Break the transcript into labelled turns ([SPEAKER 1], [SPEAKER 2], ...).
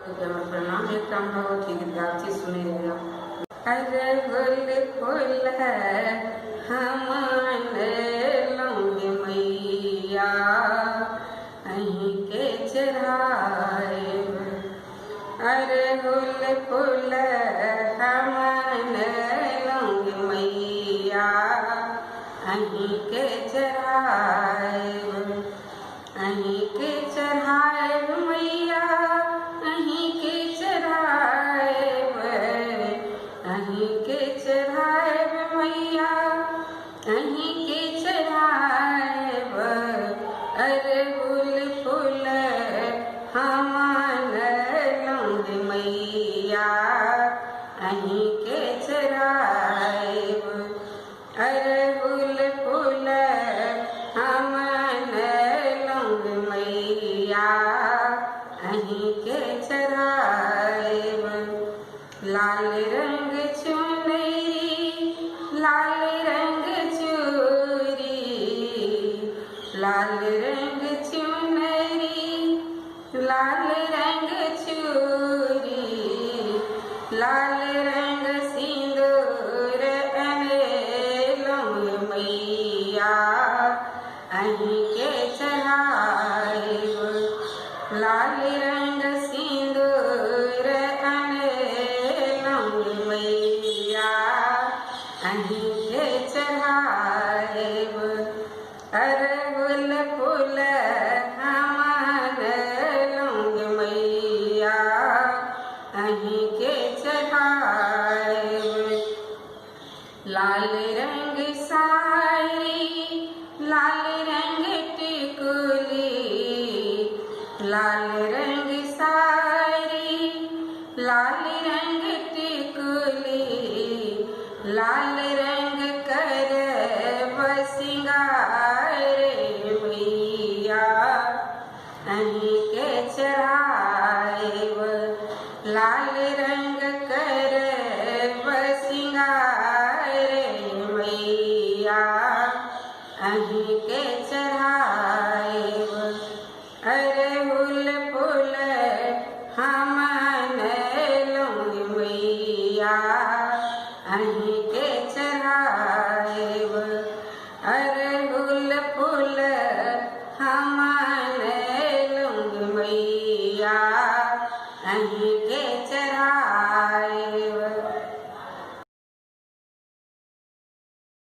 [SPEAKER 1] प्रणाम एक काम भगवती गीत गाती सुने रहेगा। अरे गुल फूल है हमान लौंग मैया अहीं के चढ़ाए। अरे गुल फूल हमान लौंग मैया अहीं के चढ़ाए। अहीं के चढ़ाए मैया अहीं के चढ़ाए। अहीं के चढ़ाए मैया अहीं के चढ़ाए। अरे गुल फूल हमान लौंग मैया अहीं के चढ़ाए। अरे गुल फूल हमान लौंग मैया अहीं के चढ़ाए। लाल रंग चुनरी लाल रंग चूरी लाल रंग चुनरी लाल रंग चूरी लाल रंग सिंदूर लौंग मैया अहीं के चढ़ाए। लाल रंग सिंदूर लौंग मैया अहीं के चढ़ाए। अरे गुल फूल हमान लौंग मैया अहीं के चढ़ाए। लाल रंग साड़ी लाल रंग टिकुली लाल रंग साड़ी लाल रंग टिकुली लाल रंग कर बसिंगार मैया अहीं के चढ़ाए। लाल रंग कर बसिंगार मैया अहीं के चढ़ाए।